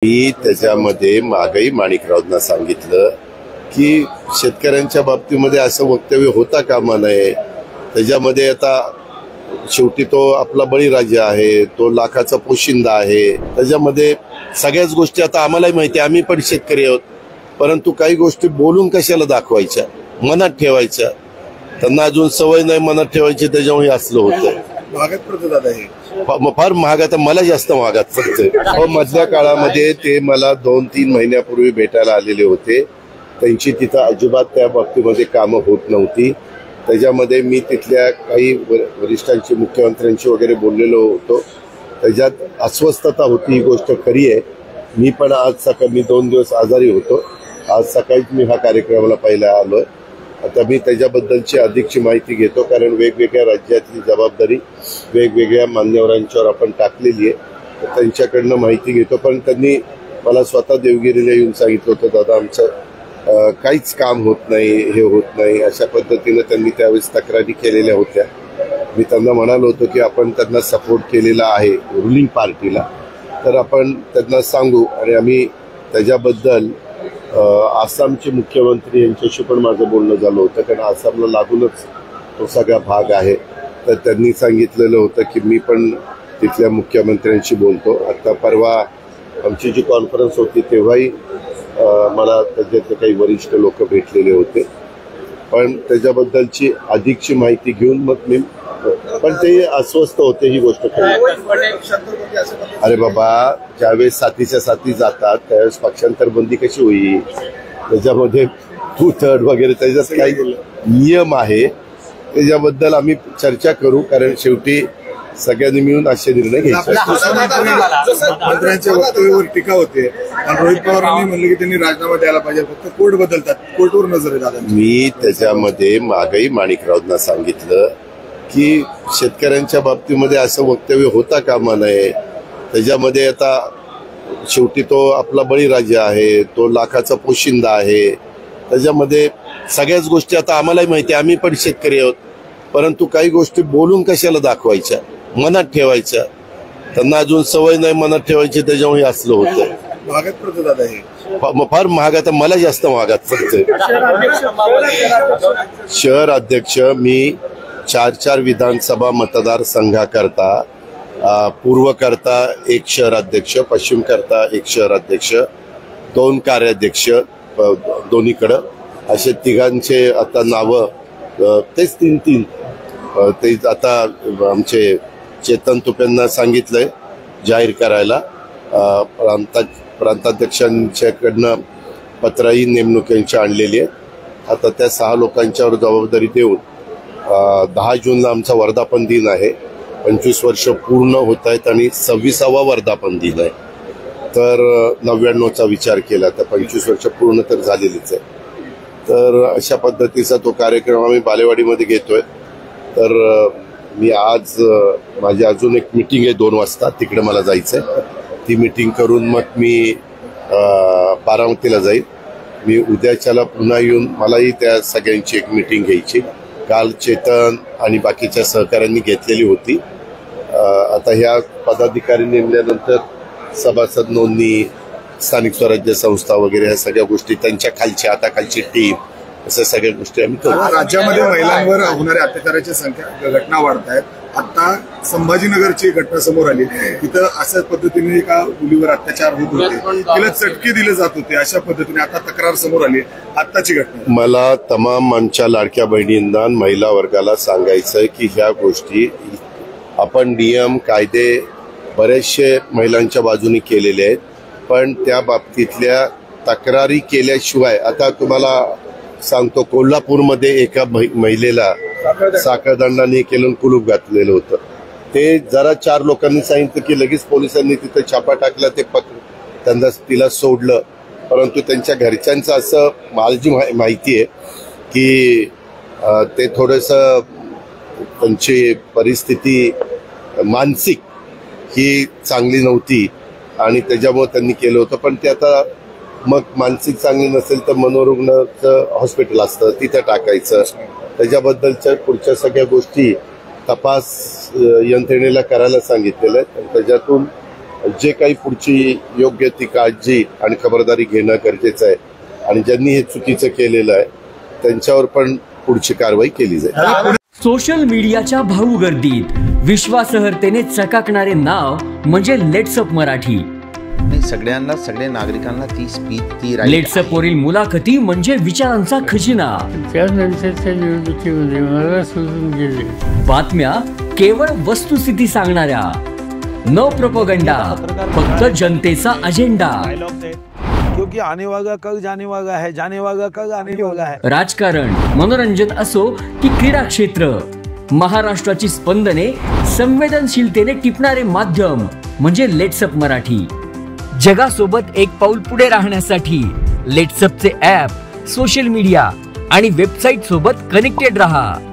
मी त्याच्यामध्ये मागही माणिकरावांना सांगितलं की शेतकऱ्यांच्या बाबतीमध्ये असं वक्तव्य होता कामा नये। त्याच्यामध्ये आता शेवटी तो आपला बळीराजा आहे, तो लाखाचा पोशिंदा आहे। त्याच्यामध्ये सगळ्याच गोष्टी आता आम्हालाही माहिती, आम्ही पण शेतकरी आहोत, परंतु काही गोष्टी बोलून कशाला दाखवायच्या, मनात ठेवायच्या। त्यांना अजून सवय नाही मनात ठेवायची, त्याच्यामुळे असलं होतं। महागात पडतं दादा हे, फार महाग, आता मला जास्त महागात पडतं। मधल्या काळामध्ये ते मला 2-3 महिन्यापूर्वी भेटायला आलेले होते। त्यांची तिथं अजिबात त्या बाबतीमध्ये कामं होत नव्हती। त्याच्यामध्ये मी तिथल्या काही वरिष्ठांची, मुख्यमंत्र्यांशी वगैरे बोललेलो होतो। त्याच्यात अस्वस्थता होती, ही गोष्ट खरी आहे। मी पण आज सकाळी, मी 2 दिवस आजारी होतो, आज सकाळीच मी हा कार्यक्रमाला पहिला आलोय। आता मी त्याच्याबद्दलची अधिकची माहिती घेतो, कारण वेगवेगळ्या राज्यातली जबाबदारी वेगवेगळ्या मान्यवरांच्यावर आपण टाकलेली आहे। त्यांच्याकडनं माहिती घेतो, पण त्यांनी मला स्वतः देवगिरीला येऊन सांगितलं होतं, दादा आमचं काहीच काम होत नाही, हे होत नाही, अशा पद्धतीनं त्यांनी त्यावेळेस तक्रारी केलेल्या होत्या। मी त्यांना म्हणालो होतो की आपण त्यांना सपोर्ट केलेला आहे रुलिंग पार्टीला, तर आपण त्यांना सांगू। आणि आम्ही त्याच्याबद्दल आसामचे मुख्यमंत्री यांच्याशी पण माझं बोलणं झालं होतं, कारण आसामला लागूनच तो सगळा भाग आहे। तर त्यांनी सांगितलेलं होतं की मी पण तिथल्या मुख्यमंत्र्यांशी बोलतो। आता परवा आमची जी कॉन्फरन्स होती तेव्हाही मला त्याच्यातले काही वरिष्ठ लोक भेटलेले होते, पण त्याच्याबद्दलची अधिकची माहिती घेऊन मग मी, पण ते अस्वस्थ होते, ही गोष्ट खरी। अरे बाबा, ज्यावेळेस साथीच्या साथी जातात त्यावेळेस पक्षांतर बंदी कशी होईल? त्याच्यामध्ये 2/3 वगैरे त्याच्यात काही नियम आहे, त्याच्याबद्दल आम्ही चर्चा करू, कारण शेवटी सगळ्यांनी मिळून असे निर्णय घ्यायचे। मंत्र्यांच्या वक्तव्यावर टीका होते आणि रोहित पवारांनी म्हणले की त्यांनी राजीनामा द्यायला पाहिजे, फक्त कोर्ट बदलतात, कोर्टवर नजर आहे दादा। मी त्याच्यामध्ये मागही माणिकरावांना सांगितलं की शेतकऱ्यांच्या बाबतीमध्ये असं वक्तव्य होता कामा नये। त्याच्यामध्ये आता शेवटी तो आपला बळीराजा आहे, तो लाखाचा पोशिंदा आहे। त्याच्यामध्ये सगळ्याच गोष्टी आता आम्हालाही माहिती, आम्ही पण शेतकरी आहोत, परंतु काही गोष्टी बोलून कशाला दाखवायच्या, मनात ठेवायच्या। त्यांना अजून सवय नाही मनात ठेवायची, त्याच्यामुळे असलं होतं। महागात पडतं दादा हे, फार महाग, आता मला जास्त महागात पडतं। शहर अध्यक्ष मी 4 विधानसभा मतदारसंघाकरता, पूर्व करता 1 शहर अध्यक्ष, पश्चिम करता 1 शहर अध्यक्ष, 2 कार्याध्यक्ष दोन्हीकडं, असे तिघांचे आता नावं, तेच 3 ते आता आमचे चेतन तुपेंना सांगितलंय जाहीर करायला। प्रांताध्यक्षांच्याकडनं पत्रही नेमणुकींची आणलेली आहे। आता त्या 6 लोकांच्यावर जबाबदारी देऊन 10 जूनला आमचा वर्धापन दिन आहे, 25 वर्ष पूर्ण होत आहेत आणि 26वा वर्धापन दिन आहे। तर 99चा विचार केला तर 25 वर्ष पूर्ण तर झालेलीच आहे। तर अशा पद्धतीचा तो कार्यक्रम आम्ही बालेवाडीमध्ये घेतोय। तर मी आज माझी अजून एक मीटिंग आहे 2 वाजता, तिकडे मला जायचंय। ती मीटिंग करून मग मी बारामतीला जाईल। मी उद्याच्याला पुन्हा येऊन मलाही त्या सगळ्यांची एक मीटिंग घ्यायची, काल चेतन आणि बाकीच्या सहकाऱ्यांनी घेतलेली होती। आता ह्या पदाधिकारी नेमल्यानंतर सभासद नोंदणी, स्थानिक स्वराज्य संस्था वगैरे ह्या सगळ्या गोष्टी, त्यांच्या खालच्या आता खालची टीम, अशा सगळ्या गोष्टी आम्ही करू। राज्यामध्ये महिलांवर होणाऱ्या अत्याचाराच्या संख्या घटना वाढत आहेत। आता संभाजीनगरची घटना समोर आली, तिथं अशाच पद्धतीने एका मुलीवर अत्याचार होत होते, तिला चटके दिले जात होते, अशा पद्धतीने आता तक्रार समोर आली। आताची घटना, मला तमाम आमच्या लाडक्या बहिणींना, महिला वर्गाला सांगायचंय की ह्या गोष्टी आपण नियम कायदे बरेचसे महिलांच्या बाजूने केलेले आहेत, पण त्या बाबतीतल्या तक्रारी केल्याशिवाय, आता तुम्हाला सांगतो, कोल्हापूरमध्ये एका महिलेला साखळदंडाने केलं, कुलूप घातलेलं होतं। ते जरा 4 लोकांनी सांगितलं की लगेच पोलिसांनी तिथं छापा टाकला, ते त्यांना तिला सोडलं। परंतु त्यांच्या घरच्यांचं असं माझी माहिती आहे की ते थोडंसं त्यांची परिस्थिती मानसिक ही चांगली नव्हती आणि त्याच्यामुळे त्यांनी केलं होतं। पण ते आता मग मानसिक चांगली नसेल तर मनोरुग्णाचं हॉस्पिटल असतं, तिथं टाकायचं। त्याच्याबद्दलच्या पुढच्या सगळ्या गोष्टी तपास यंत्रणेला करायला सांगितलेलं आहे, त्याच्यातून जे काही पुढची योग्य ती काळजी आणि खबरदारी घेणं गरजेचं आहे आणि ज्यांनी हे चुकीचं केलेलं आहे त्यांच्यावर पण पुढची कारवाई केली जाईल. सोशल मीडियाच्या भाऊ गर्दीत विश्वासार्हतेने चकाकणारे नाव म्हणजे लेट्सअप मराठी. सगळ्यांना, सगळ्या नागरिकांना ती स्पीच, ती लेट्सअप वरील मुलाखती म्हणजे विचारांचा खजिना. त्यानंतरच्या निवडणुकीमध्ये मला सोडून गेले. बातम्या केवळ वस्तुस्थिती सांगणाऱ्या, न प्रोपगंडा, फक्त जनतेचा अजेंडा. क्योंकि आने वाला कल जाने वाला है, जाने वाला कल आने वाला है. राजकारण, मनोरंजन असो की क्रीडा क्षेत्र, महाराष्ट्राची स्पंदने संवेदनशीलतेने टिपणारे माध्यम म्हणजे लेट्सअप मराठी. जगासोबत एक पाऊल पुढे राहण्यासाठी लेट्सअपचे ॲप, सोशल मीडिया आणि वेबसाईट सोबत कनेक्टेड रहा.